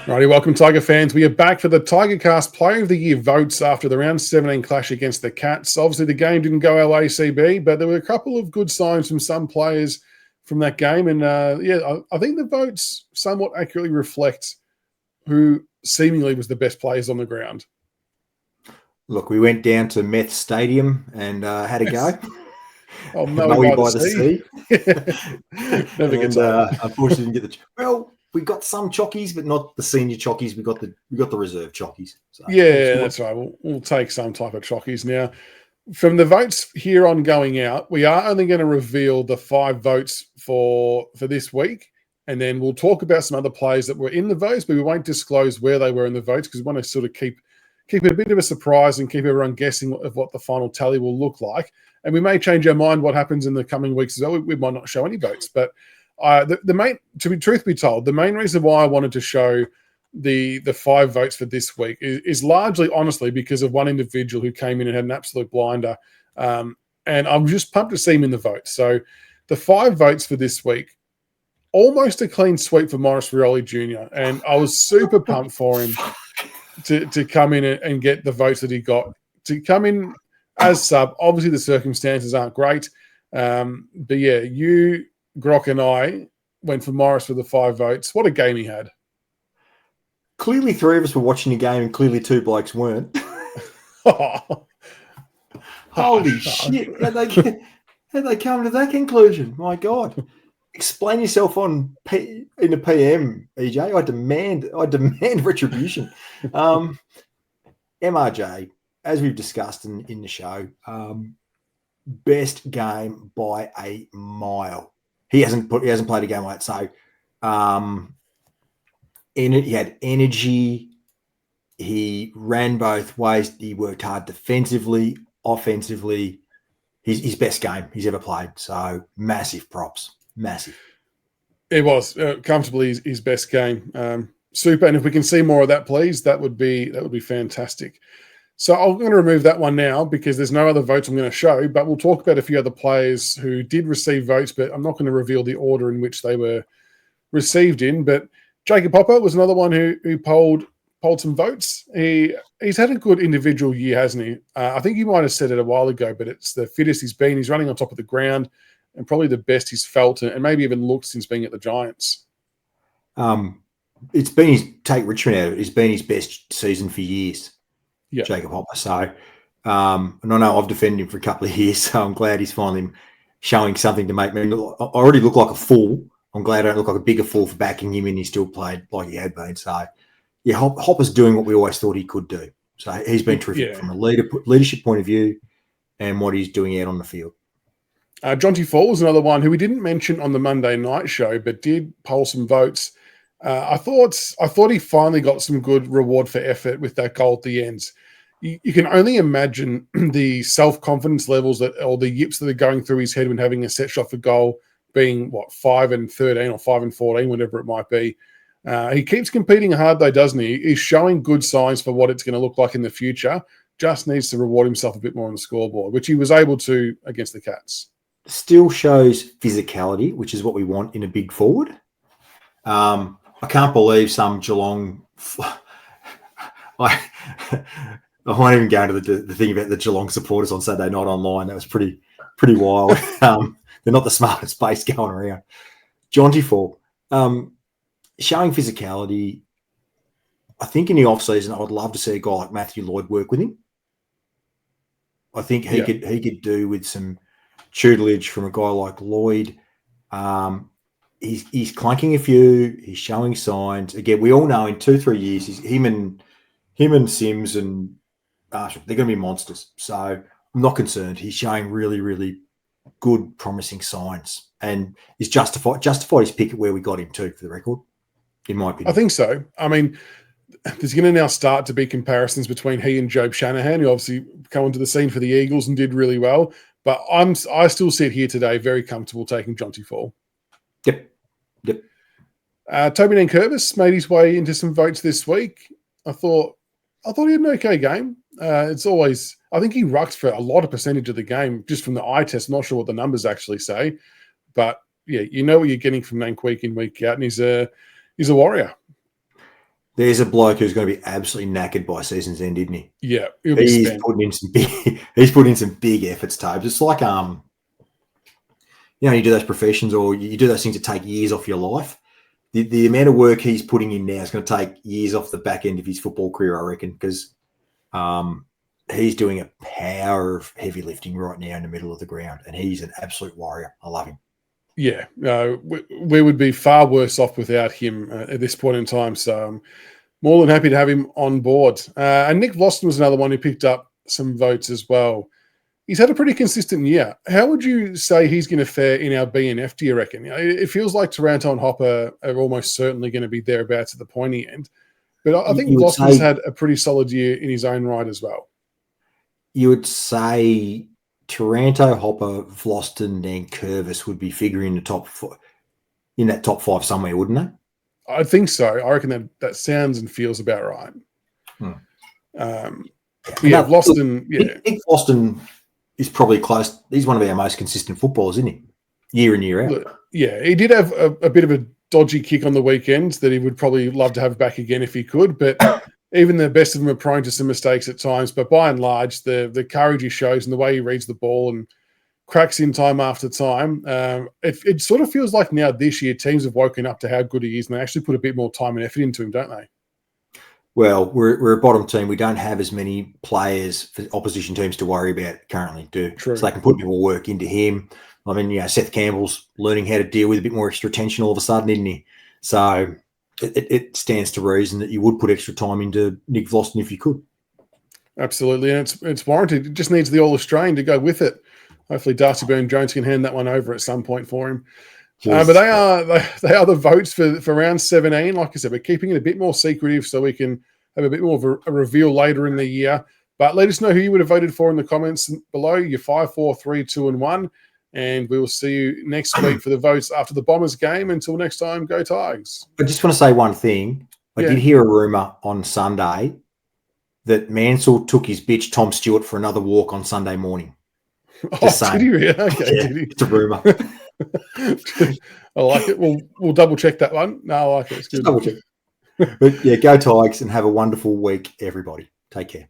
Righty, welcome Tiger fans. We are back for the Tigercast Player of the Year votes after the round 17 clash against the Cats. Obviously, the game didn't go our ACB, but there were a couple of good signs from some players from that game. And I think the votes somewhat accurately reflect who seemingly was the best players on the ground. Look, we went down to Meth Stadium and had a go. Oh, Maui by the sea. Never gets old. Unfortunately, didn't get we got some chockies, but not the senior chockies. We got the reserve chockies. So yeah, that's right. We'll take some type of chockies now. From the votes here on going out, we are only going to reveal the 5 votes for this week, and then we'll talk about some other players that were in the votes, but we won't disclose where they were in the votes because we want to sort of keep it a bit of a surprise and keep everyone guessing of what the final tally will look like. And we may change our mind what happens in the coming weeks as well. We might not show any votes, but truth be told, the main reason why I wanted to show the 5 votes for this week is largely, honestly, because of one individual who came in and had an absolute blinder. And I'm just pumped to see him in the votes. So the 5 votes for this week, almost a clean sweep for Maurice Rioli Jr. And I was super pumped for him to come in and get the votes that he got. To come in as sub, obviously the circumstances aren't great. But yeah, you, Grok, and I went for Morris for the 5 votes. What a game he had. Clearly 3 of us were watching the game and clearly 2 blokes weren't. Holy shit. How'd they come to that conclusion? My God. Explain yourself in the PM, EJ. I demand retribution. MRJ, as we've discussed in the show, best game by a mile. He hasn't played a game like that. So he had energy. He ran both ways. He worked hard defensively, offensively. His best game he's ever played. So massive props. Massive. It was comfortably his best game. Super. And if we can see more of that, please, that would be fantastic. So I'm going to remove that one now because there's no other votes I'm going to show, but we'll talk about a few other players who did receive votes, but I'm not going to reveal the order in which they were received in. But Jacob Hopper was another one who polled some votes. He's had a good individual year, hasn't he? I think you might have said it a while ago, but it's the fittest he's been. He's running on top of the ground and probably the best he's felt and maybe even looked since being at the Giants. It's been take Richmond out of it. It's been his best season for years, Jacob Hopper. So, and I know I've defended him for a couple of years, so I'm glad he's finally showing something to make me look. I already look like a fool. I'm glad I don't look like a bigger fool for backing him and he still played like he had been. So, yeah, Hopper's doing what we always thought he could do. So he's been terrific from a leadership point of view and what he's doing out on the field. Jonty Fall was another one who we didn't mention on the Monday night show, but did poll some votes. I thought he finally got some good reward for effort with that goal at the end. You can only imagine the self-confidence levels or the yips that are going through his head when having a set shot for goal, being 5-13 or 5-14, whatever it might be. He keeps competing hard though, doesn't he? He's showing good signs for what it's going to look like in the future. Just needs to reward himself a bit more on the scoreboard, which he was able to against the Cats. Still shows physicality, which is what we want in a big forward. I can't believe some Geelong. I won't even go into the thing about the Geelong supporters on Saturday night online. That was pretty wild. They're not the smartest base going around. Jonty Fall, showing physicality. I think in the off season, I would love to see a guy like Matthew Lloyd work with him. I think he could do with some tutelage from a guy like Lloyd. He's clunking a few. He's showing signs. Again, we all know in 2-3 years, him and Sims and Arshall, they're going to be monsters. So I'm not concerned. He's showing really, really good, promising signs, and he's justified his pick at where we got him to, for the record, in my opinion. I think so. I mean, there's going to now start to be comparisons between he and Jobe Shanahan, who obviously come onto the scene for the Eagles and did really well. But I still sit here today very comfortable taking Jonty Fall. Yep. Toby Nankervis made his way into some votes this week. I thought he had an okay game. It's always, I think he rucked for a lot of percentage of the game just from the eye test. I'm not sure what the numbers actually say, but yeah, you know what you're getting from Nank week in, week out, and he's a warrior. There's a bloke who's going to be absolutely knackered by season's end, isn't he? Yeah, he'll be He's spent. putting in some big efforts, Tabes. It's like you do those professions or you do those things that take years off your life. The amount of work he's putting in now is going to take years off the back end of his football career, I reckon, because he's doing a power of heavy lifting right now in the middle of the ground, and he's an absolute warrior. I love him. Yeah, we would be far worse off without him at this point in time. So I'm more than happy to have him on board. And Nick Vlauston was another one who picked up some votes as well. He's had a pretty consistent year. How would you say he's going to fare in our BNF, do you reckon? It feels like Taranto and Hopper are almost certainly going to be thereabouts at the pointy end. But I think Vlauston's had a pretty solid year in his own right as well. You would say Taranto, Hopper, Vlauston, and Curvis would be figuring in that top five somewhere, wouldn't they? I think so. I reckon that sounds and feels about right. Vlauston. Nick Vlauston is probably close. He's one of our most consistent footballers, isn't he? Year in, year out. Yeah, he did have a bit of a dodgy kick on the weekend that he would probably love to have back again if he could. But even the best of them are prone to some mistakes at times. But by and large, the courage he shows and the way he reads the ball and cracks in time after time, it sort of feels like now this year teams have woken up to how good he is and they actually put a bit more time and effort into him, don't they? Well, we're a bottom team. We don't have as many players for opposition teams to worry about currently, True. So they can put a bit more work into him. I mean, Seth Campbell's learning how to deal with a bit more extra tension all of a sudden, isn't he? So it stands to reason that you would put extra time into Nick Vlauston if you could. Absolutely, and it's warranted. It just needs the All-Australian to go with it. Hopefully Darcy Byrne-Jones can hand that one over at some point for him. But they are the votes for round 17. Like I said, we're keeping it a bit more secretive so we can have a bit more of a reveal later in the year. But let us know who you would have voted for in the comments below. Your 5, 4, 3, 2, and 1. And we will see you next week for the votes after the Bombers game. Until next time, go Tigers. I just want to say one thing. I did hear a rumour on Sunday that Mansell took his bitch Tom Stewart for another walk on Sunday morning. Did he really? Okay, did he? It's a rumour. I like it. We'll double check that one. No, I like it. It's good. Double check. But go Tigers and have a wonderful week, everybody. Take care.